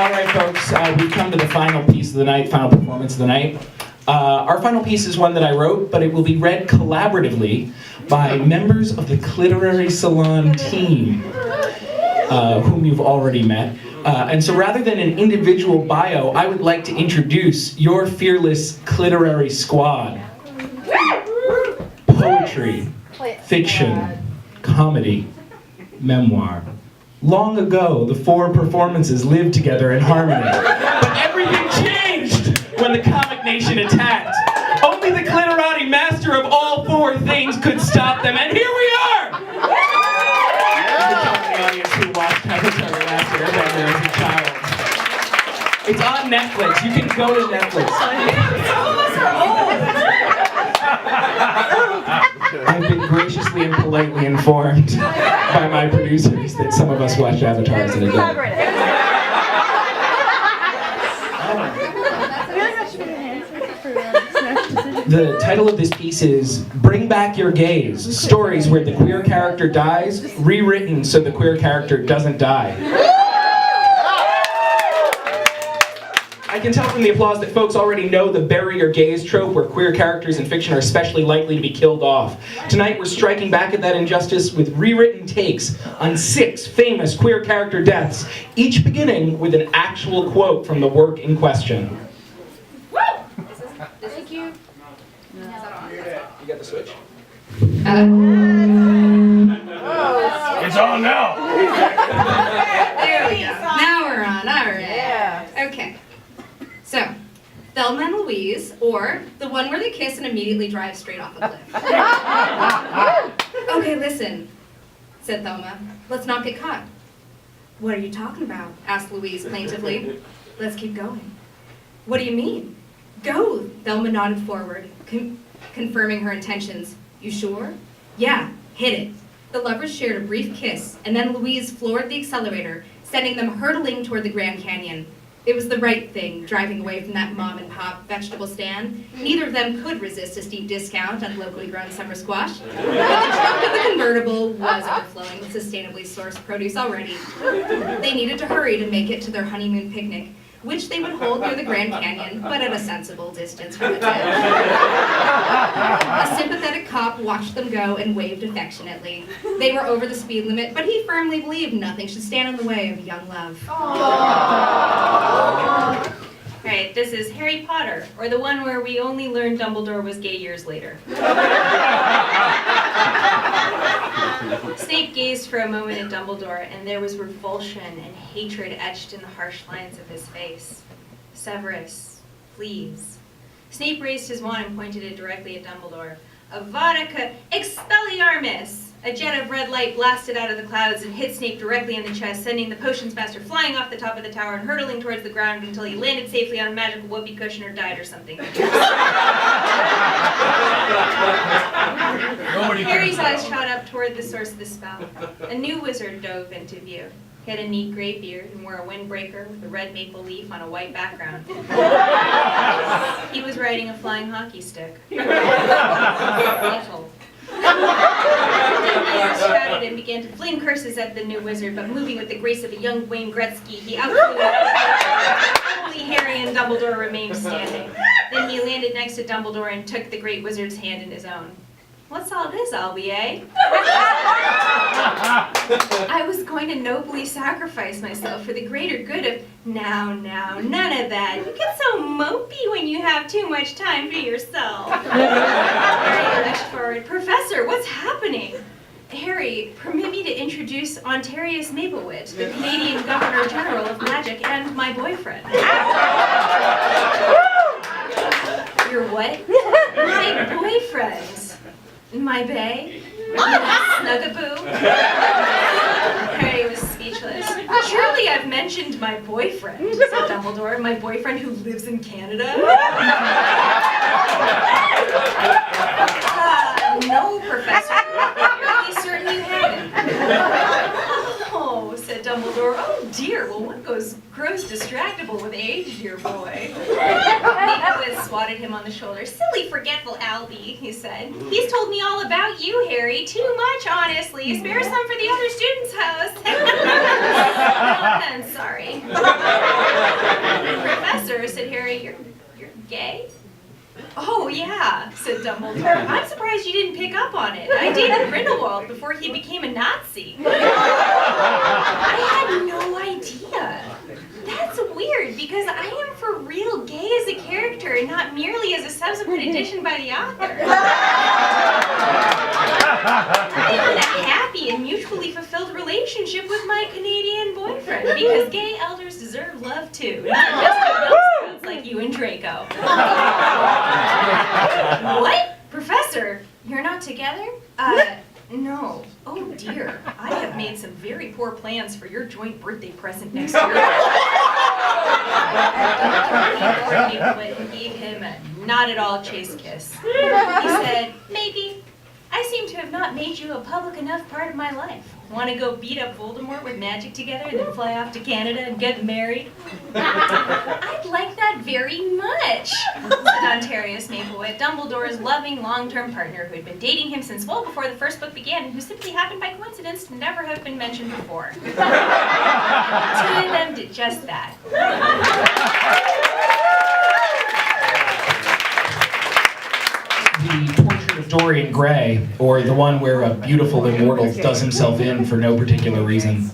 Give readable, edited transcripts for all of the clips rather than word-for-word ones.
All right, folks, we've come to the final piece of the night, final performance of the night. Our final piece is one that I wrote, but it will be read collaboratively by members of the Cliterary Salon team, whom you've already met. And so rather than an individual bio, I would like to introduce your fearless Cliterary squad. Poetry, fiction, comedy, memoir. Long ago, the four performances lived together in harmony. But everything changed when the comic nation attacked. Only the Cliterati master of all four things could stop them, and here we are! You can tell the audience who watched Avatar The Last Airbender as a child. It's on Netflix. You can go to Netflix. Some of us are old. I've been graciously and politely informed by my producers that some of us watched Avatar as an adult. The title of this piece is Bring Back Your Gaze, stories where the queer character dies, rewritten so the queer character doesn't die. I can tell from the applause that folks already know the bury your gaze trope where queer characters in fiction are especially likely to be killed off. Tonight we're striking back at that injustice with rewritten takes on 6 famous queer character deaths, each beginning with an actual quote from the work in question. Thank you. You got the switch? It's on now! There we go. Now we're on. All right. Yeah. Okay. So, Thelma and Louise, or the one where they kiss and immediately drive straight off a cliff. Okay, listen, said Thelma. Let's not get caught. What are you talking about? Asked Louise plaintively. Let's keep going. What do you mean? Go! Thelma nodded forward, confirming her intentions. You sure? Yeah, hit it. The lovers shared a brief kiss, and then Louise floored the accelerator, sending them hurtling toward the Grand Canyon. It was the right thing, driving away from that mom-and-pop vegetable stand. Neither of them could resist a steep discount on locally grown summer squash. But the trunk of the convertible was overflowing with sustainably sourced produce already. They needed to hurry to make it to their honeymoon picnic, which they would hold near the Grand Canyon, but at a sensible distance from the tent. A sympathetic cop watched them go and waved affectionately. They were over the speed limit, but he firmly believed nothing should stand in the way of young love. Right, this is Harry Potter, or the one where we only learned Dumbledore was gay years later. Snape gazed for a moment at Dumbledore, and there was revulsion and hatred etched in the harsh lines of his face. Severus, please. Snape raised his wand and pointed it directly at Dumbledore. Avada Expelliarmus! A jet of red light blasted out of the clouds and hit Snape directly in the chest, sending the potions master flying off the top of the tower and hurtling towards the ground until he landed safely on a magical whoopee cushion or died or something. Harry's eyes shot up toward the source of the spell. A new wizard dove into view. He had a neat gray beard and wore a windbreaker with a red maple leaf on a white background. He was riding a flying hockey stick. Awful. He shouted and began to fling curses at the new wizard, but moving with the grace of a young Wayne Gretzky, he outflew only Harry and Dumbledore remained standing. Then he landed next to Dumbledore and took the great wizard's hand in his own. What's all this, Albie, eh? I was going to nobly sacrifice myself for the greater good of... Now, none of that. You get so mopey when you have too much time to yourself. Harry rushed forward. Professor, what's happening? Harry, permit me to introduce Ontarius Maplewhite, the Canadian Governor General of Magic, and my boyfriend. Your what? My boyfriend. My bae? Snugaboo? Harry was speechless. Surely I've mentioned my boyfriend, said Dumbledore. My boyfriend who lives in Canada? No, Professor. You're really certain you haven't. Oh, said Dumbledore. Oh dear, well one grows distractible with age, dear boy. Maplewhite swatted him on the shoulder. Silly, forgetful Albie, he said. He's told me all about you, Harry. Too much, honestly. Spare some for the other students' house. I'm sorry. You're gay? Oh, yeah, said Dumbledore. I'm surprised you didn't pick up on it. I dated Grindelwald before he became a Nazi. I had no idea. That's weird, because I am for real gay as a character and not merely as a subsequent addition by the author. I'm in a happy and mutually fulfilled relationship with my Canadian boyfriend, because gay elders deserve love too, not just Girl Scouts like you and Draco. What? Professor, you're not together? No. Oh dear, I have made some very poor plans for your joint birthday present next year. Dumbledore gave him a not at all chaste kiss. He said, maybe. I seem to have not made you a public enough part of my life. Want to go beat up Voldemort with magic together and then fly off to Canada and get married? I'd like that very much, said Ontarius Maplewhite, Dumbledore's loving long-term partner who had been dating him since well before the first book began and who simply happened by coincidence to never have been mentioned before. The two of them did just that. The portrait of Dorian Gray, or the one where a beautiful immortal does himself in for no particular reason.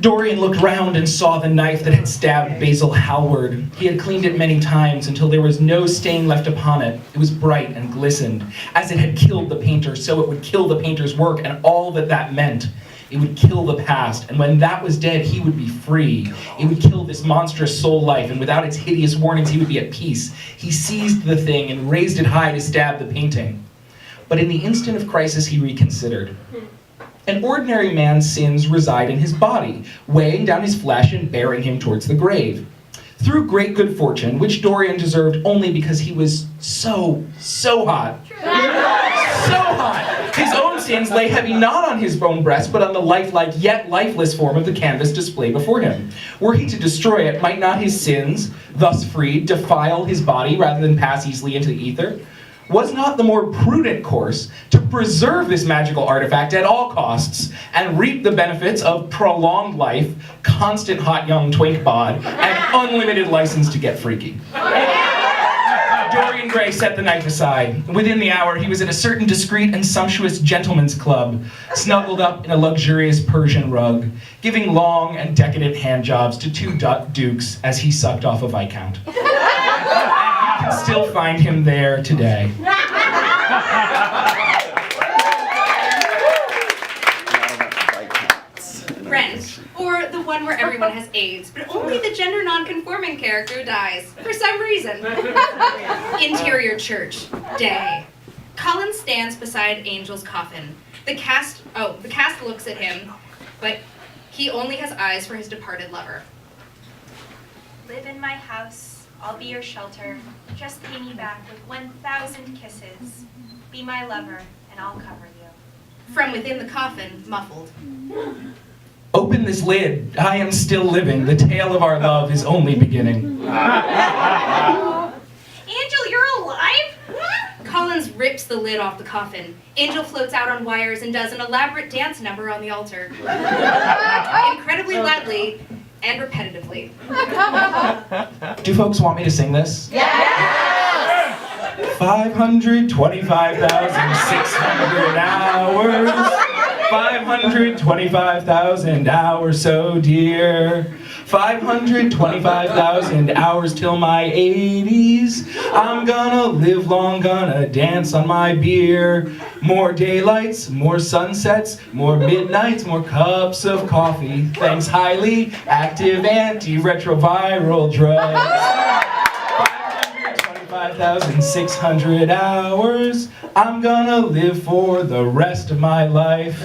Dorian looked round and saw the knife that had stabbed Basil Hallward. He had cleaned it many times until there was no stain left upon it. It was bright and glistened. As it had killed the painter, so it would kill the painter's work and all that that meant. It would kill the past, and when that was dead, he would be free. It would kill this monstrous soul life, and without its hideous warnings, he would be at peace. He seized the thing and raised it high to stab the painting. But in the instant of crisis, he reconsidered. An ordinary man's sins reside in his body, weighing down his flesh and bearing him towards the grave. Through great good fortune, which Dorian deserved only because he was so hot. So hot! His own sins lay heavy not on his own breast, but on the lifelike yet lifeless form of the canvas displayed before him. Were he to destroy it, might not his sins, thus freed, defile his body rather than pass easily into the ether? Was not the more prudent course to preserve this magical artifact at all costs and reap the benefits of prolonged life, constant hot young twink bod, and unlimited license to get freaky? Dorian Gray set the knife aside. Within the hour, he was at a certain discreet and sumptuous gentleman's club, snuggled up in a luxurious Persian rug, giving long and decadent handjobs to two dukes as he sucked off a viscount. You can still find him there today. Rent, or the one where everyone has AIDS, but only the gender non-conforming character dies, for some reason. Interior church, day. Colin stands beside Angel's coffin. The cast looks at him, but he only has eyes for his departed lover. Live in my house, I'll be your shelter. Just pay me back with 1,000 kisses. Be my lover, and I'll cover you. From within the coffin, muffled. Open this lid. I am still living. The tale of our love is only beginning. Angel, you're alive? Collins rips the lid off the coffin. Angel floats out on wires and does an elaborate dance number on the altar. Incredibly loudly and repetitively. Do folks want me to sing this? Yes! 525,600 hours. 525,000 hours so dear. 525,000 hours till my 80s. I'm gonna live long, gonna dance on my beer. More daylights, more sunsets, more midnights, more cups of coffee. Thanks highly active antiretroviral drugs. 525,600 hours. I'm gonna live for the rest of my life.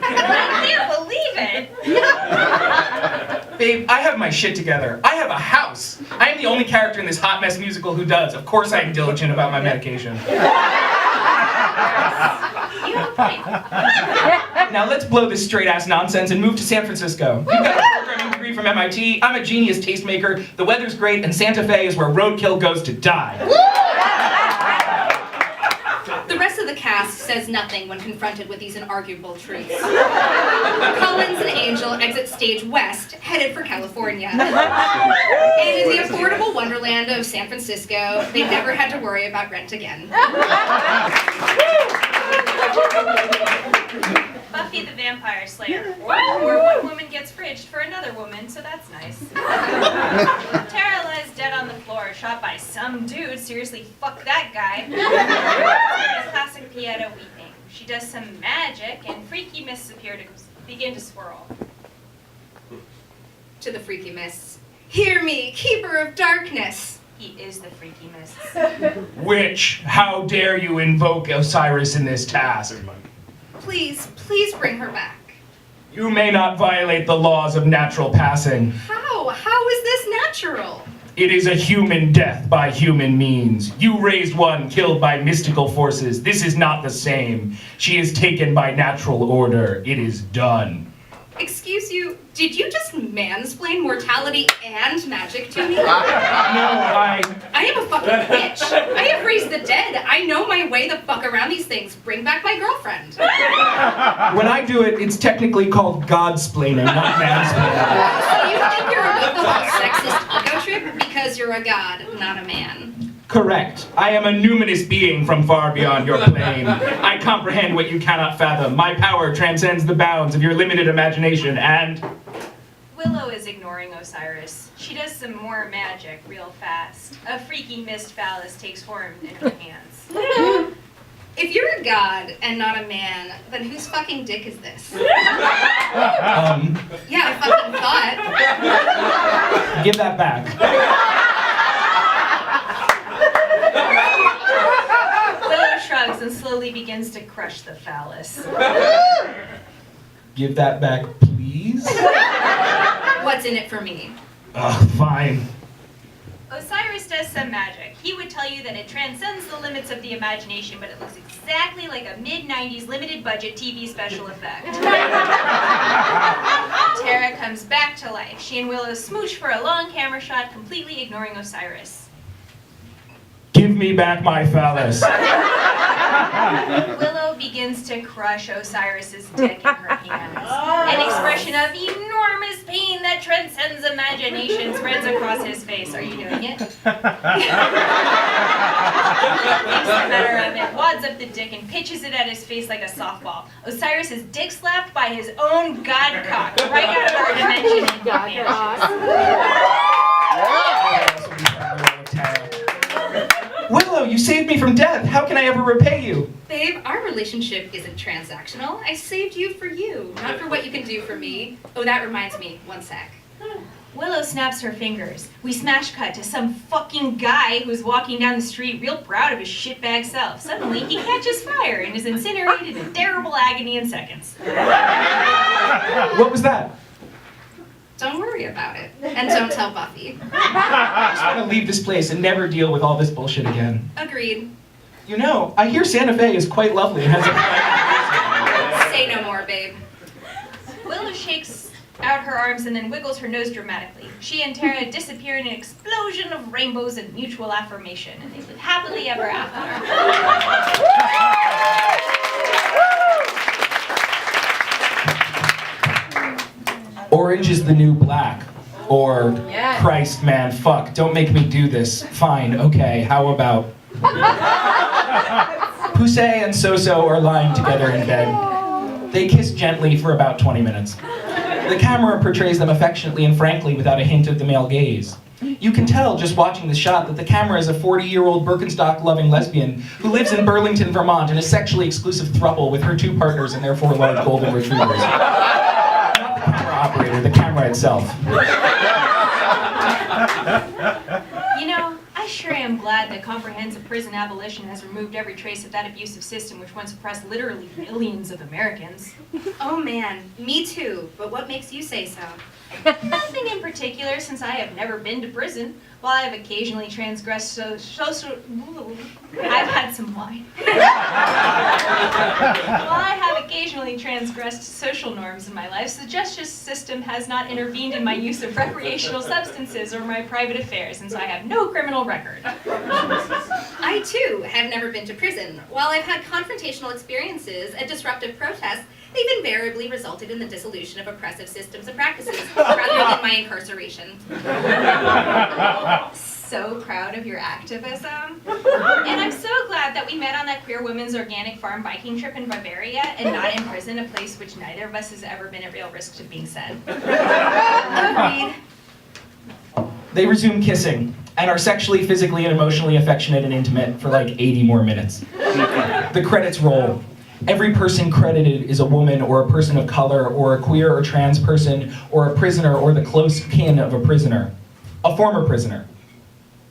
I can't believe it. Babe, I have my shit together. I have a house. I am the only character in this hot mess musical who does. Of course I am diligent about my medication. You have a point. Now let's blow this straight-ass nonsense and move to San Francisco. You've got a programming degree from MIT, I'm a genius tastemaker, the weather's great, and Santa Fe is where roadkill goes to die. The rest of the cast says nothing when confronted with these inarguable truths. Collins and Angel exit stage west, headed for California. And in the affordable wonderland of San Francisco, they never had to worry about rent again. Buffy the Vampire Slayer. Or one woman gets fridged for another woman, so that's nice. Tara lies dead on the floor, shot by some dude. Seriously, fuck that guy. Classic Pieta weeping. She does some magic, and freaky mists appear to begin to swirl. To the freaky mists. Hear me, keeper of darkness. He is the freaky mist. Witch, how dare you invoke Osiris in this task? Please, please bring her back. You may not violate the laws of natural passing. How? How is this natural? It is a human death by human means. You raised one killed by mystical forces. This is not the same. She is taken by natural order. It is done. Excuse you, did you just mansplain mortality and magic to me? No, I am a fucking witch. I have raised the dead. I know my way the fuck around these things. Bring back my girlfriend. When I do it, it's technically called godsplaining, not mansplaining. So you think you're above the whole sexist ego trip because you're a god, not a man? Correct. I am a numinous being from far beyond your plane. I comprehend what you cannot fathom. My power transcends the bounds of your limited imagination, and... Willow is ignoring Osiris. She does some more magic real fast. A freaky mist phallus takes form in her hands. If you're a god and not a man, then whose fucking dick is this? Yeah, I fucking thought. Give that back. Willow shrugs and slowly begins to crush the phallus. Give that back, please. What's in it for me? Ugh, fine. Osiris does some magic. He would tell you that it transcends the limits of the imagination, but it looks exactly like a mid-90s limited-budget TV special effect. Tara comes back to life. She and Willow smooch for a long camera shot, completely ignoring Osiris. Give me back my phallus. Willow begins to crush Osiris's dick in her hands. An expression of enormous pain that transcends imagination spreads across his face. Are you doing it? Makes the better of it, wads up the dick and pitches it at his face like a softball. Osiris is dick slapped by his own god cock right out of our dimension and vanishes. Willow, you saved me from death. How can I ever repay you? Babe, our relationship isn't transactional. I saved you for you, not for what you can do for me. Oh, that reminds me. One sec. Willow snaps her fingers. We smash cut to some fucking guy who's walking down the street real proud of his shitbag self. Suddenly, he catches fire and is incinerated in terrible agony in seconds. What was that? Don't worry about it. And don't tell Buffy. I just want to leave this place and never deal with all this bullshit again. Agreed. You know, I hear Santa Fe is quite lovely and has a... Say no more, babe. Willow shakes out her arms and then wiggles her nose dramatically. She and Tara disappear in an explosion of rainbows and mutual affirmation, and they live happily ever after. Orange is the new black. Or, Christ, man, fuck, don't make me do this. Fine, okay, how about... Poussey and Soso are lying together in bed. They kiss gently for about 20 minutes. The camera portrays them affectionately and frankly without a hint of the male gaze. You can tell, just watching the shot, that the camera is a 40-year-old Birkenstock-loving lesbian who lives in Burlington, Vermont in a sexually exclusive throuple with her 2 partners and their 4 large golden retrievers. Operator, the camera itself. You know, I sure am glad that comprehensive prison abolition has removed every trace of that abusive system which once oppressed literally millions of Americans. Oh man, me too. But what makes you say so? Nothing in particular, since I have never been to prison. While I have occasionally transgressed social... I've had some wine. While I have occasionally transgressed social norms in my life, the justice system has not intervened in my use of recreational substances or my private affairs, and so I have no criminal record. I I, too, have never been to prison. While I've had confrontational experiences and disruptive protests, they've invariably resulted in the dissolution of oppressive systems and practices, rather than my incarceration. So proud of your activism. And I'm so glad that we met on that queer women's organic farm biking trip in Bavaria and not in prison, a place which neither of us has ever been at real risk to being said. Agreed. They resume kissing and are sexually, physically, and emotionally affectionate and intimate for like 80 more minutes. The credits roll. Every person credited is a woman or a person of color or a queer or trans person or a prisoner or the close kin of a prisoner. A former prisoner.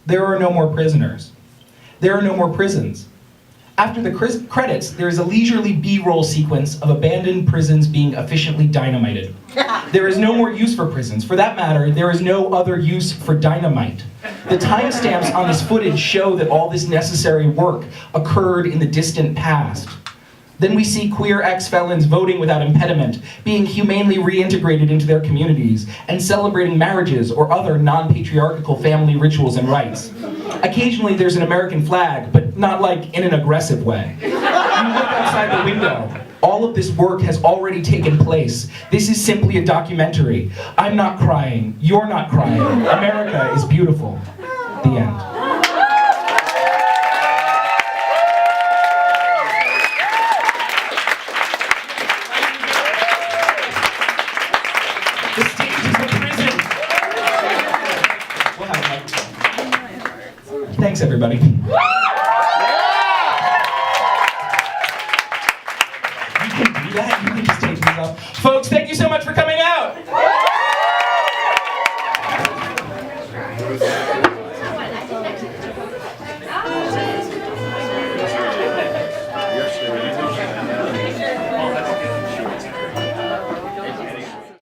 There are no more prisoners. There are no more prisons. After the credits, there is a leisurely B-roll sequence of abandoned prisons being efficiently dynamited. There is no more use for prisons. For that matter, there is no other use for dynamite. The timestamps on this footage show that all this necessary work occurred in the distant past. Then we see queer ex-felons voting without impediment, being humanely reintegrated into their communities, and celebrating marriages or other non-patriarchal family rituals and rites. Occasionally there's an American flag, but not like in an aggressive way. You look outside the window. All of this work has already taken place. This is simply a documentary. I'm not crying. You're not crying. America is beautiful. The end. The stage is a prison. We'll have that. Thanks, everybody. You can do that. You can just take these off. Folks, thank you so much for coming.